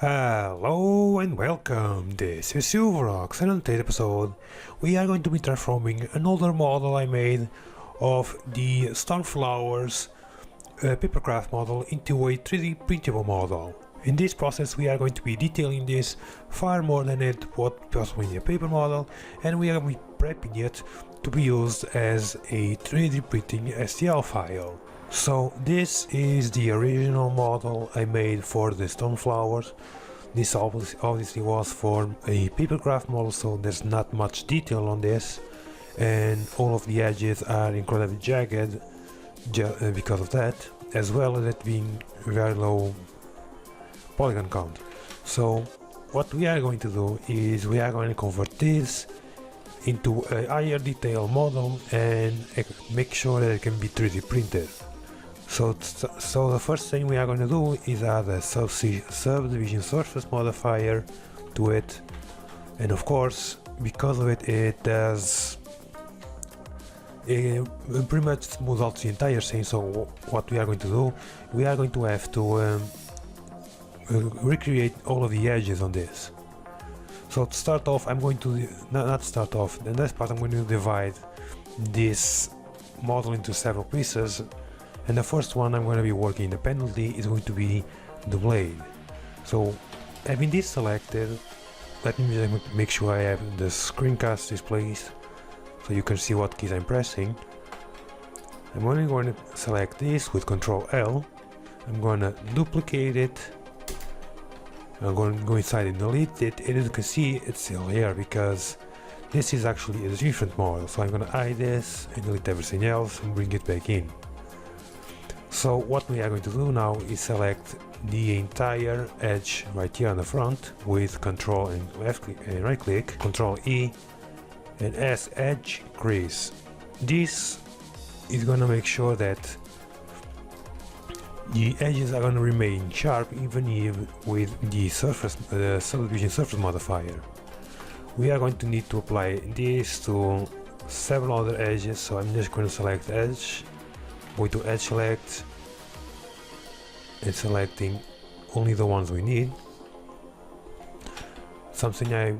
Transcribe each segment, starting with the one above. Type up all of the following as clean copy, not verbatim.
Hello and welcome, this is Silverox, and on today's episode we are going to be transforming an older model I made of the StormFlower's papercraft model into a 3D printable model. In this process we are going to be detailing this far more than it would possibly in a paper model, and we are going to be prepping it to be used as a 3D printing STL file. So this is the original model I made for the StormFlowers. This obviously was for a papercraft model, so there's not much detail on this, and all of the edges are incredibly jagged because of that, as well as it being very low polygon count. So what we are going to do is we are going to convert this into a higher detail model and make sure that it can be 3D printed. So the first thing we are going to do is add a subdivision surface modifier to it, and of course because of it, it does pretty much smooth out the entire thing. So what we are going to do, we are going to have to recreate all of the edges on this. So to start off, I'm going to not start off, the next part I'm going to divide this model into several pieces. And the first one I'm going to be working independently is going to be the blade. So having this selected, let me just make sure I have the screencast displayed so you can see what keys I'm pressing. I'm only going to select this with Ctrl L. I'm going to duplicate it. I'm going to go inside and delete it, and as you can see it's still here because this is actually a different model. So I'm going to hide this and delete everything else and bring it back in. So what we are going to do now is select the entire edge right here on the front with Ctrl and left click and right click, Ctrl E, and as edge crease. This is going to make sure that the edges are going to remain sharp even if with the surface subdivision surface modifier. We are going to need to apply this to several other edges, so I'm just going to select edge, go to edge select and selecting only the ones we need. Something I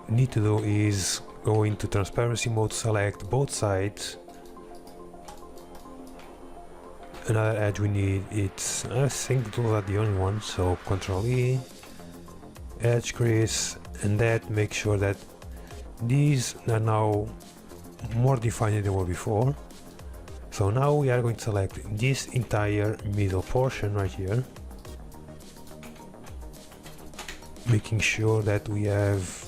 need to do is go into transparency mode, select both sides. Another edge we need, I think those are the only ones, so Ctrl E, edge crease, and that makes sure that these are now more defined than they were before. So now we are going to select this entire middle portion right here, making sure that we have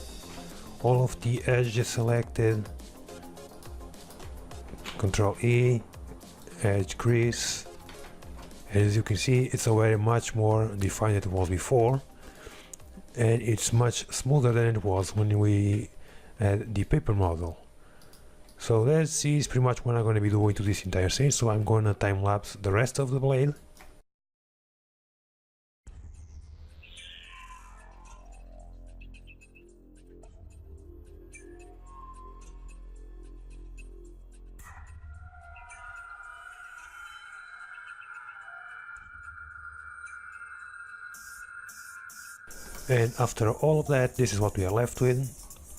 all of the edges selected. Ctrl E, edge crease. As you can see, it's already much more defined than it was before, and it's much smoother than it was when we had the paper model. So that is pretty much what I'm going to be doing to this entire thing, so I'm going to time lapse the rest of the blade. And after all of that, this is what we are left with.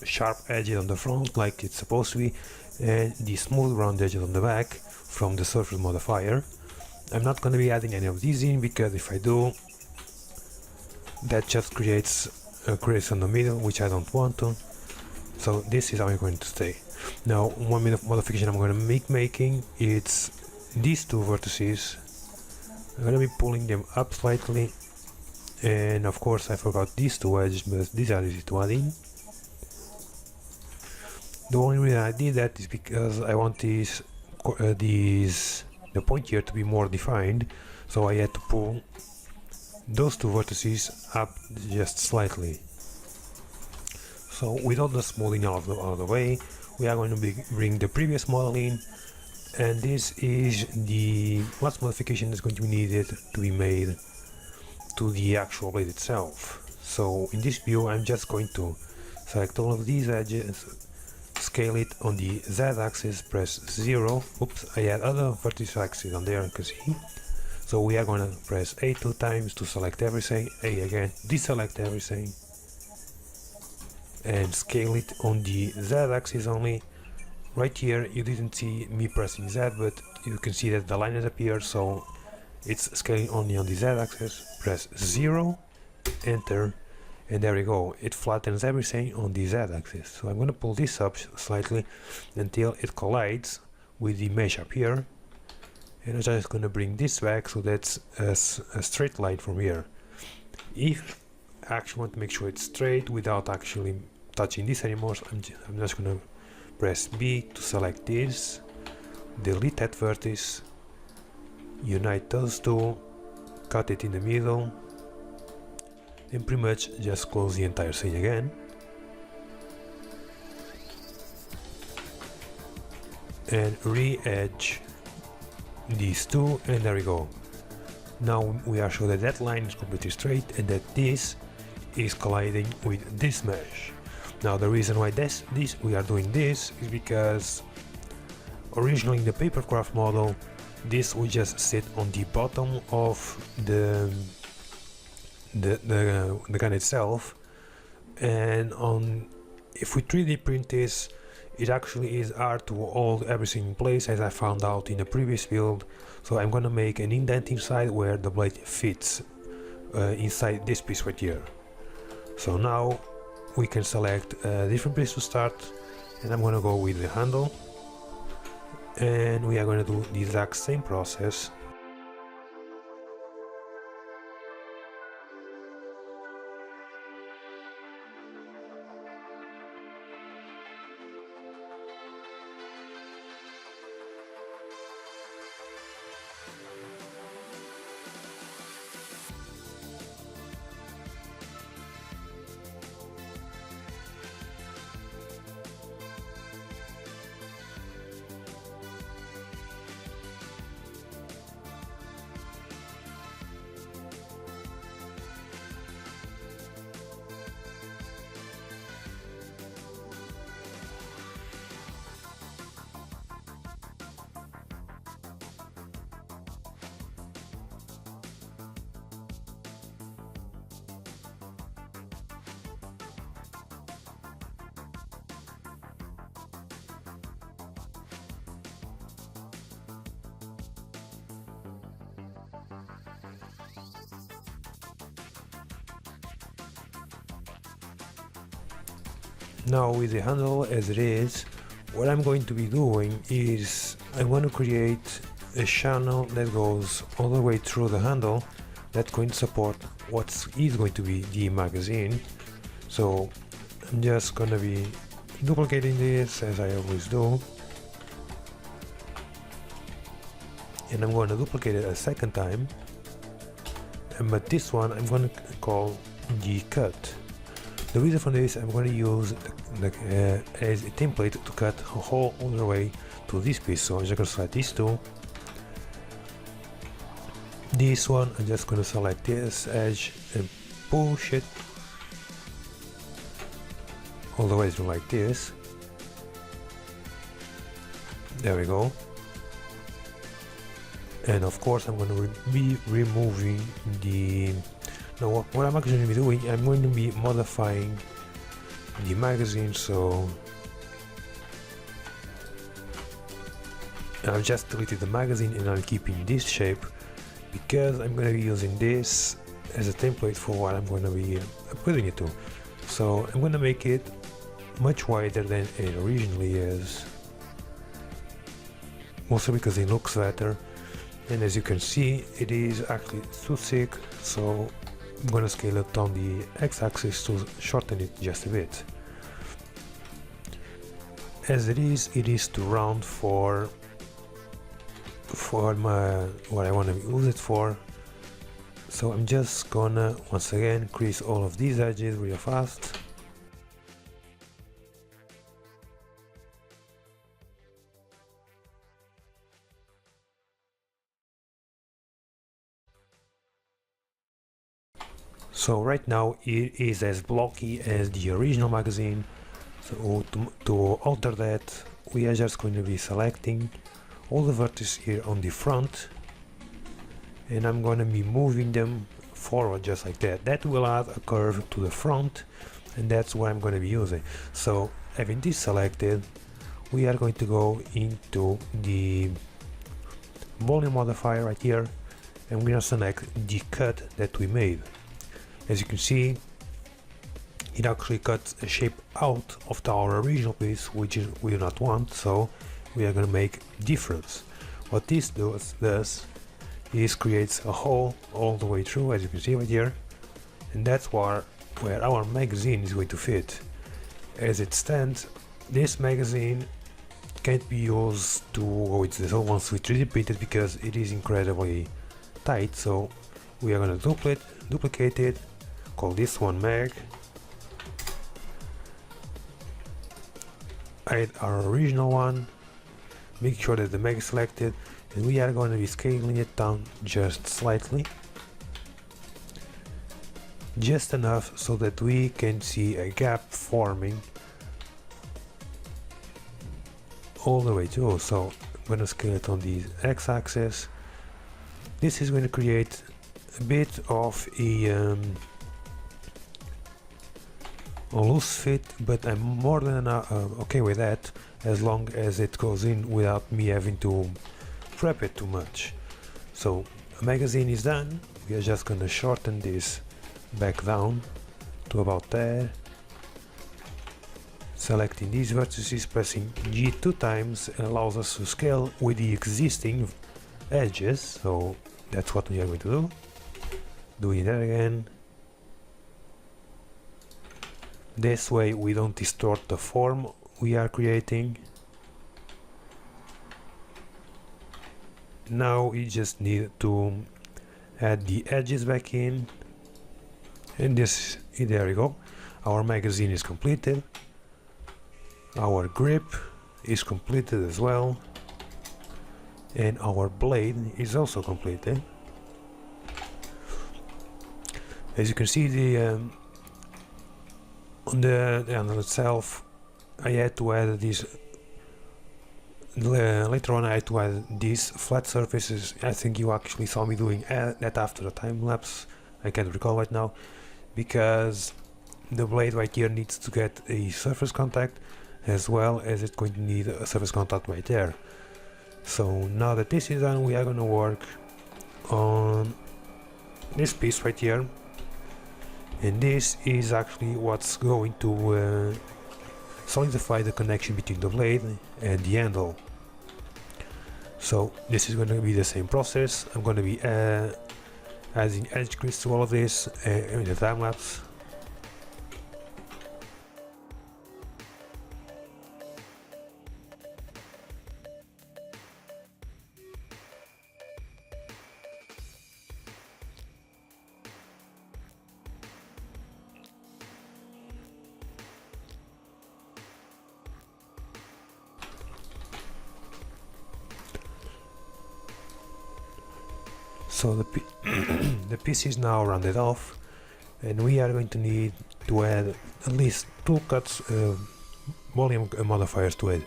Sharp edges on the front like it's supposed to be, and the smooth round edges on the back from the surface modifier. I'm not going to be adding any of these in because if I do, that just creates a crease in the middle, which I don't want to. So this is how I'm going to stay. Now one modification I'm going to making it's these two vertices. I'm going to be pulling them up slightly, and of course I forgot these two edges, but these are easy to add in. The only reason I did that is because I want the point here to be more defined, so I had to pull those two vertices up just slightly. So with all the smoothing out of the way, we are going to bring the previous model in, and this is the last modification that's going to be needed to be made to the actual blade itself. So in this view I'm just going to select all of these edges, scale it on the Z axis, press 0. Oops, I had other vertex axes on there, you can see. So we are going to press A 2 times to select everything, A again, deselect everything, and scale it on the Z axis only. Right here you didn't see me pressing Z, but you can see that the line has appeared, so it's scaling only on the Z axis. Press 0, enter, and there we go, it flattens everything on the Z axis. So I'm going to pull this up slightly until it collides with the mesh up here, and I'm just going to bring this back so that's a straight line from here. If I actually want to make sure it's straight without actually touching this anymore, so I'm just going to press B to select this, delete that vertex, unite those two, cut it in the middle, and pretty much just close the entire thing again. And re-edge these two, and there we go. Now we are sure that that line is completely straight and that this is colliding with this mesh. Now the reason why we are doing this is because originally in the papercraft model this would just sit on the bottom of the gun itself, and if we 3D print this, it actually is hard to hold everything in place, as I found out in the previous build. So I'm gonna make an indent inside where the blade fits inside this piece right here. So now we can select a different place to start, and I'm gonna go with the handle, and we are gonna do the exact same process. Now with the handle as it is, what I'm going to be doing is I want to create a channel that goes all the way through the handle that's going to support what is going to be the magazine. So I'm just going to be duplicating this as I always do, and I'm going to duplicate it a second time, but this one I'm going to call the cut. The reason for this, I'm going to use as a template to cut a hole all the way to this piece. So I'm just going to select these two. This one, I'm just going to select this edge and push it all the way through like this. There we go. And of course I'm going to be removing the... Now what I'm actually going to be doing, I'm going to be modifying the magazine, so I've just deleted the magazine and I'm keeping this shape because I'm going to be using this as a template for what I'm going to be putting it to. So I'm going to make it much wider than it originally is, also because it looks better, and as you can see it is actually too thick, so I'm going to scale it on the x-axis to shorten it just a bit. As it is too round for what I want to use it for. So I'm just gonna once again crease all of these edges real fast. So right now it is as blocky as the original magazine. So to alter that, we are just going to be selecting all the vertices here on the front, and I'm gonna be moving them forward just like that. That will add a curve to the front, and that's what I'm gonna be using. So having this selected, we are going to go into the volume modifier right here, and we're gonna select the cut that we made. As you can see, it actually cuts a shape out of our original piece, which we do not want, so we are going to make difference. What this does is creates a hole all the way through, as you can see right here, and that's where our magazine is going to fit. As it stands, this magazine can't be used to go with the other ones with 3D printed because it is incredibly tight, so we are going to duplicate it, call this one mag, add our original one, make sure that the mag is selected, and we are going to be scaling it down just slightly, just enough so that we can see a gap forming all the way through. So I'm going to scale it on the x-axis. This is going to create a bit of a loose fit, but I'm more than okay with that, as long as it goes in without me having to prep it too much. So the magazine is done. We are just gonna shorten this back down to about there, selecting these vertices, pressing G 2 times allows us to scale with the existing edges, so that's what we are going to do. Doing that again. This way we don't distort the form we are creating. Now we just need to add the edges back in, and there we go. Our magazine is completed. Our grip is completed as well, and our blade is also completed. As you can see, on the handle itself, I had to add these. Later on I had to add these flat surfaces. I think you actually saw me doing that after the time lapse. I can't recall right now, because the blade right here needs to get a surface contact, as well as it's going to need a surface contact right there. So now that this is done, we are going to work on this piece right here, and this is actually what's going to solidify the connection between the blade and the handle. So this is going to be the same process. I'm going to be adding edge grids to all of this in the time lapse. So the piece is now rounded off, and we are going to need to add at least 2 cuts volume modifiers to it.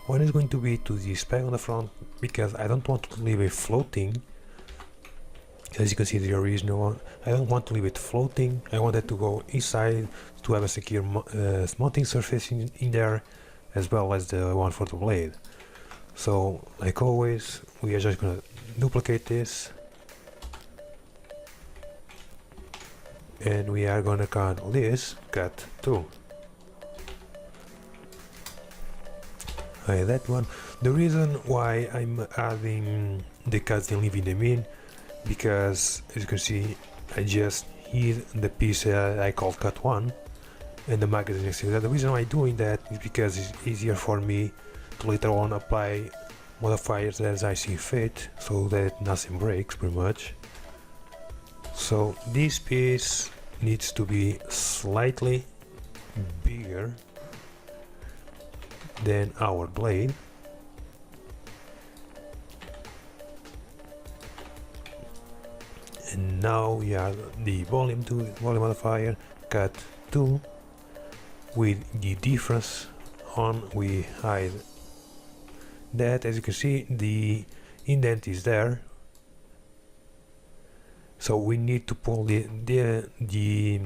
One is going to be to the spec on the front, because I don't want to leave it floating. As you can see, the original one, I don't want to leave it floating. I want it to go inside to have a secure mounting surface in there, as well as the one for the blade. So like always, we are just going to duplicate this, and we are gonna call this cut 2. That one. The reason why I'm adding the cuts and leaving them in, because as you can see, I just hid the piece I called cut 1, and the magazine is still there. The reason why I'm doing that is because it's easier for me to later on apply modifiers as I see fit, so that nothing breaks pretty much. So this piece needs to be slightly bigger than our blade, and now we add the volume modifier, cut 2, with the difference on. We hide that. As you can see, the indent is there, So we need to pull the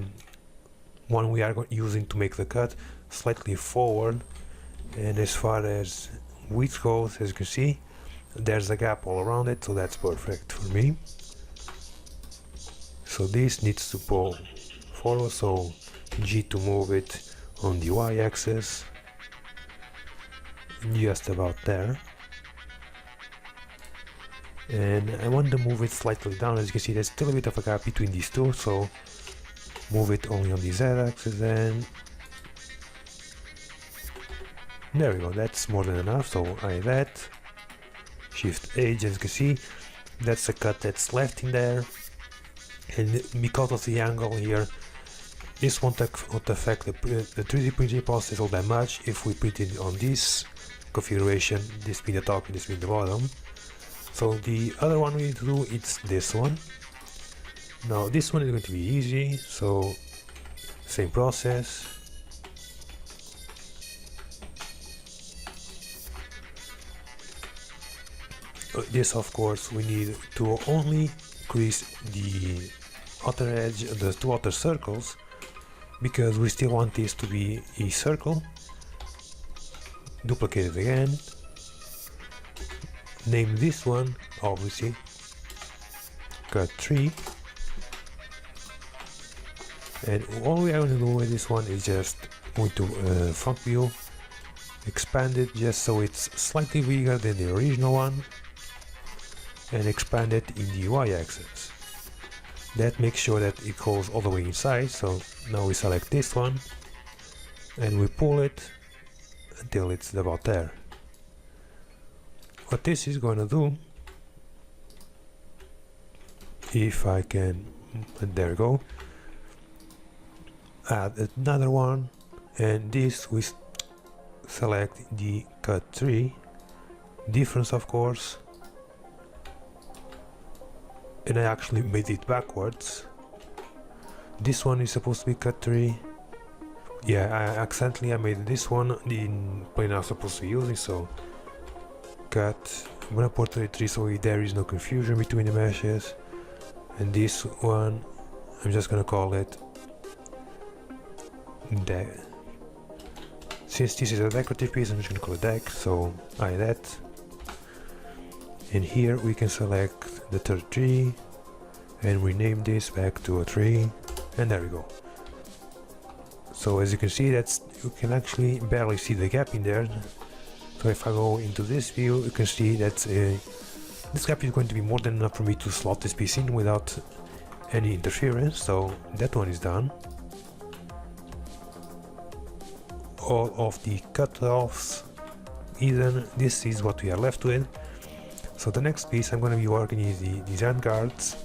one we are using to make the cut slightly forward, and as far as width goes, as you can see, there's a gap all around it, so that's perfect for me. So this needs to pull forward, so G to move it on the y-axis, just about there. And I want to move it slightly down. As you can see, there's still a bit of a gap between these two, so move it only on the z-axis, and there we go, that's more than enough. So I that, Shift H, as you can see, that's a cut that's left in there, and because of the angle here, this won't affect the 3D printing process all that much if we print it on this configuration, this being the top and this being the bottom. So the other one we need to do is this one. Now this one is going to be easy, so same process. This, of course, we need to only increase the outer edge, the two outer circles, because we still want this to be a circle. Duplicate it again. Name this one, obviously, cut 3. And all we are going to do with this one is just going to front view, expand it just so it's slightly bigger than the original one, and expand it in the y-axis. That makes sure that it goes all the way inside. So now we select this one and we pull it until it's about there. What this is going to do, if I can, and there we go, add another one, and this we select the cut 3 difference, of course, and I actually made it backwards. This one is supposed to be cut 3. Yeah, I accidentally made this one in plane I was supposed to be using, so cut, I'm gonna put 33 so there is no confusion between the meshes. And this one, I'm just gonna call it deck. Since this is a decorative piece, I'm just gonna call it deck, so I that. And here we can select the 33 and rename this back to a 3, and there we go. So as you can see, that's, you can actually barely see the gap in there. So if I go into this view, you can see that this gap is going to be more than enough for me to slot this piece in without any interference. So that one is done. All of the cut-offs, even this is what we are left with. So the next piece I'm going to be working is the hand guards,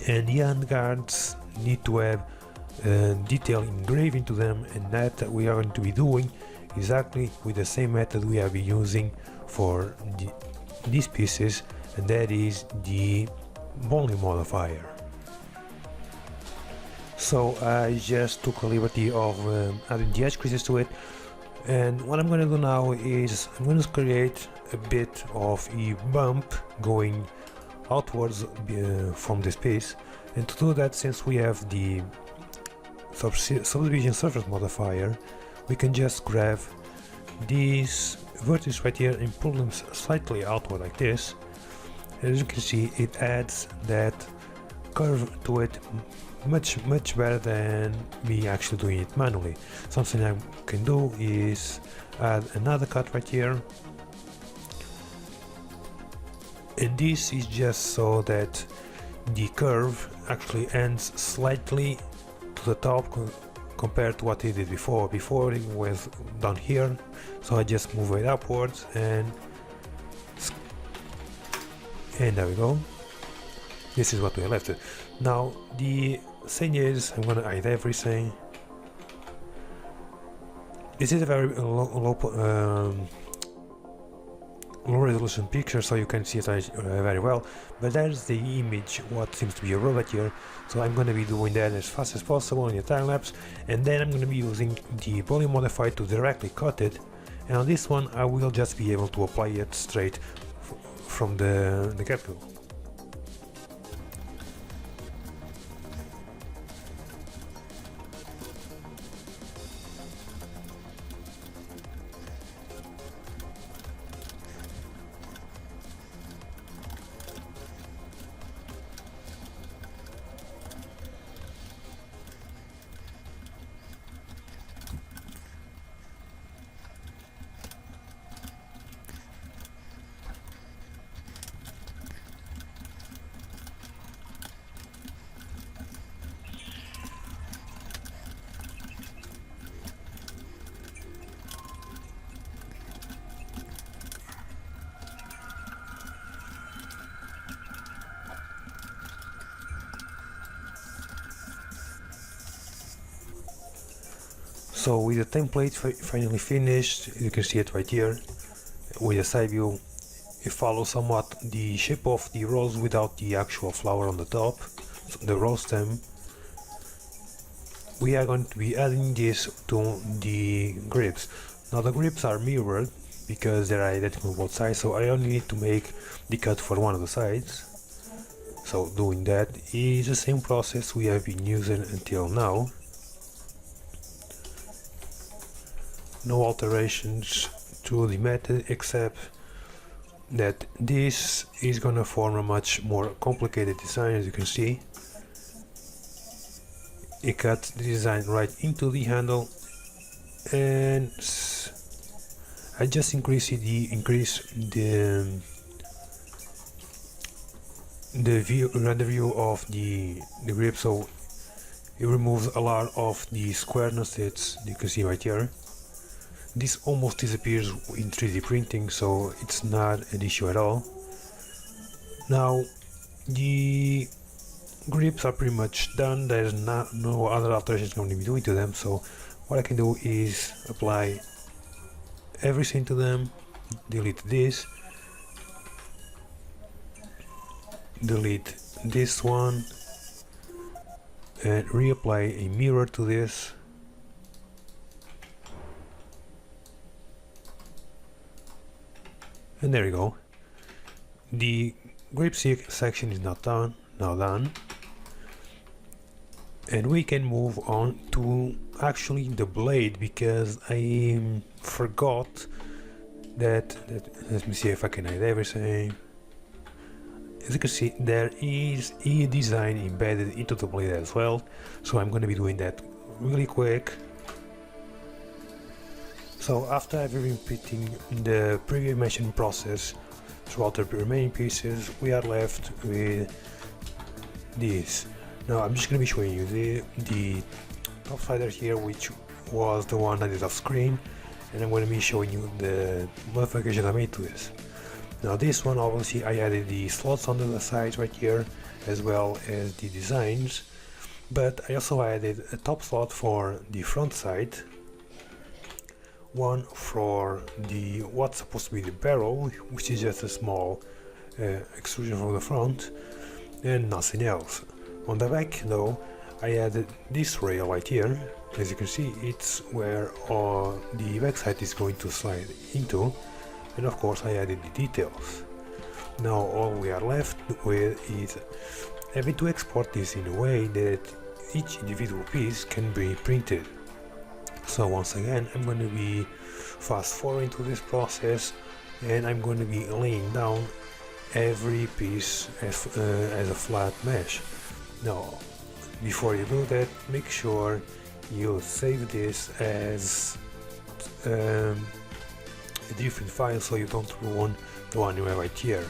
and the hand guards need to have detail engraved into them, and that we are going to be doing exactly with the same method we have been using for these pieces, and that is the volume modifier. So I just took a liberty of adding the edge creases to it, and what I'm going to do now is I'm going to create a bit of a bump going outwards from this piece. And to do that, since we have the subdivision surface modifier, we can just grab these vertices right here and pull them slightly outward like this. As you can see, it adds that curve to it much better than me actually doing it manually. Something I can do is add another cut right here, and this is just so that the curve actually ends slightly to the top compared to what it did before. Before it was down here, so I just move it upwards, and there we go. This is what we left it. Now the thing is, I'm gonna hide everything. This is a very low resolution picture, so you can see it very well, but there's the image, what seems to be a robot here. So I'm going to be doing that as fast as possible in the time lapse, and then I'm going to be using the volume modifier to directly cut it, and on this one I will just be able to apply it straight from the get-go. So with the template finally finished, you can see it right here with the side view. It follows somewhat the shape of the rose without the actual flower on the top, so the rose stem. We are going to be adding this to the grips. Now the grips are mirrored because they are identical on both sides, so I only need to make the cut for one of the sides. So doing that is the same process we have been using until now. No alterations to the method, except that this is gonna form a much more complicated design. As you can see, it cuts the design right into the handle, and I just increase the render view of the grip, so it removes a lot of the squareness that you can see right here. This almost disappears in 3D printing, so it's not an issue at all. Now the grips are pretty much done. There's no other alterations going to be doing to them, so what I can do is apply everything to them, delete this, delete this one, and reapply a mirror to this. And there you go. The grip section is now done, and we can move on to actually the blade, because I forgot that let me see if I can hide everything. As you can see, there is a design embedded into the blade as well, so I'm going to be doing that really quick. So after I've been repeating the previous mentioned process throughout the remaining pieces, we are left with this. Now I'm just going to be showing you the top slider here, which was the one I did off screen, and I'm going to be showing you the modifications I made to this. Now this one, obviously I added the slots on the sides right here, as well as the designs, but I also added a top slot for the front side, one for the what's supposed to be the barrel, which is just a small extrusion from the front, and nothing else. On the back though, I added this rail right here. As you can see, it's where the backside is going to slide into, and of course I added the details. Now all we are left with is having to export this in a way that each individual piece can be printed. So once again, I'm going to be fast forwarding to this process, and I'm going to be laying down every piece as a flat mesh. Now before you do that, make sure you save this as a different file, so you don't ruin the one you have right here.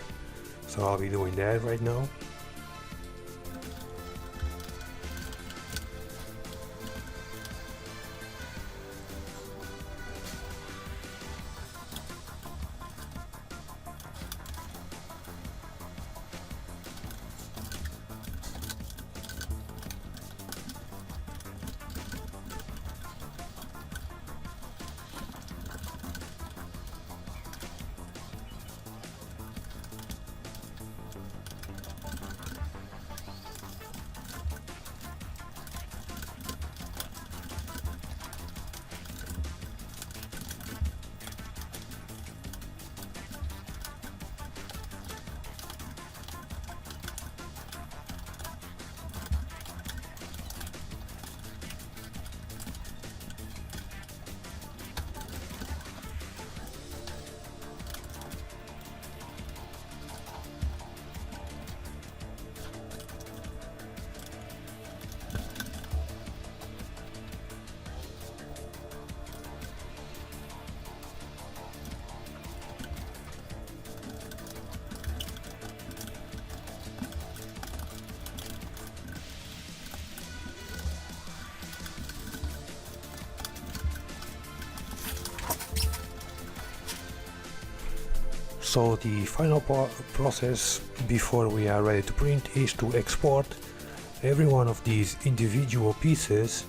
So I'll be doing that right now. So the final process before we are ready to print is to export every one of these individual pieces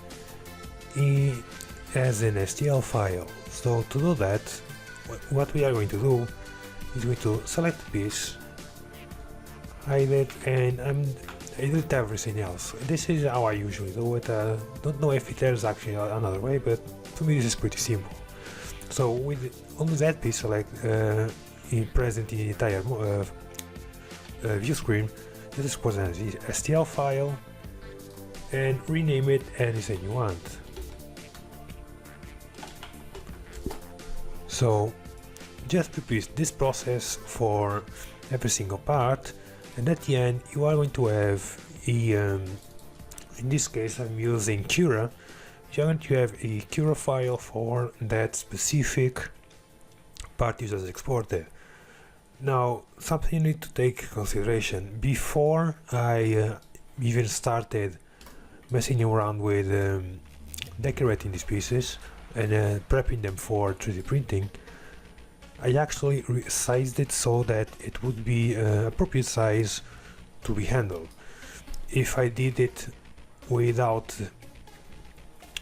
as an STL file. So to do that, what we are going to do is going to select the piece, hide it, and I delete everything else. This is how I usually do it. Don't know if there's actually another way, but for me this is pretty simple. So with only that piece select present in the entire view screen, just export as the STL file and rename it anything you want. So just repeat this process for every single part, and at the end you are going to have a, in this case I'm using Cura, you're going to have a Cura file for that specific part you just exported. Now something you need to take into consideration before I even started messing around with decorating these pieces and prepping them for 3D printing, I actually sized it so that it would be appropriate size to be handled. If I did it without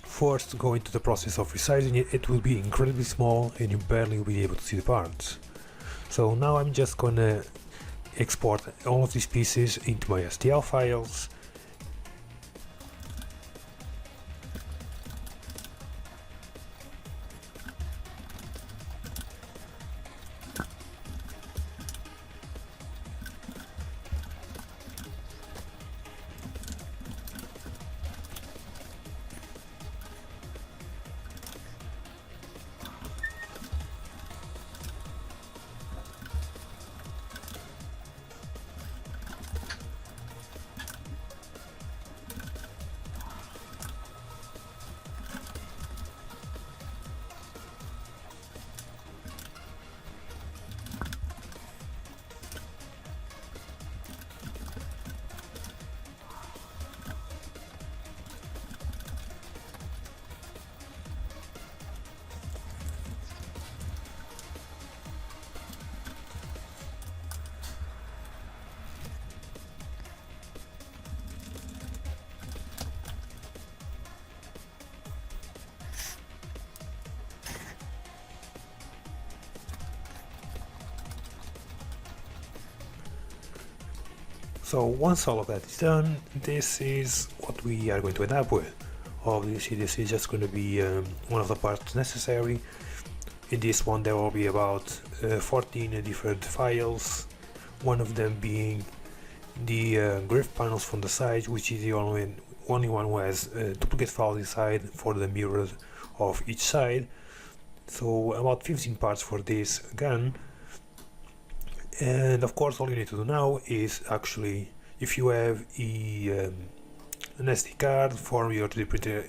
first going to the process of resizing it, it will be incredibly small and you barely will be able to see the parts. So now I'm just gonna export all of these pieces into my STL files. So once all of that is done, this is what we are going to end up with. Obviously this is just going to be one of the parts necessary. In this one there will be about 14 different files, one of them being the grid panels from the side, which is the only one who has duplicate files inside for the mirror of each side. So about 15 parts for this gun. And of course all you need to do now is actually, if you have an SD card for your 3D printer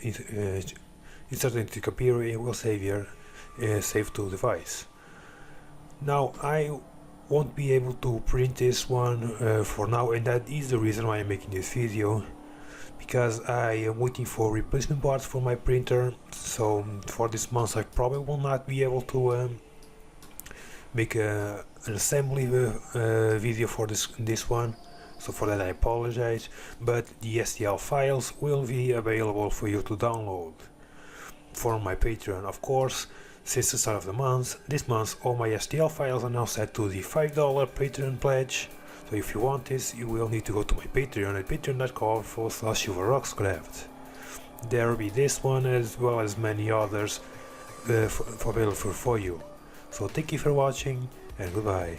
inserted into the computer, it will save your save to device. Now I won't be able to print this one for now, and that is the reason why I'm making this video, because I am waiting for replacement parts for my printer. So for this month I probably will not be able to make an assembly video for this one, so for that I apologize, but the STL files will be available for you to download for my Patreon. Of course, since the start of the month, this month all my STL files are now set to the $5 Patreon pledge. So if you want this, you will need to go to my Patreon at patreon.com/silverrockscraft. There will be this one as well as many others available for you. So thank you for watching and goodbye.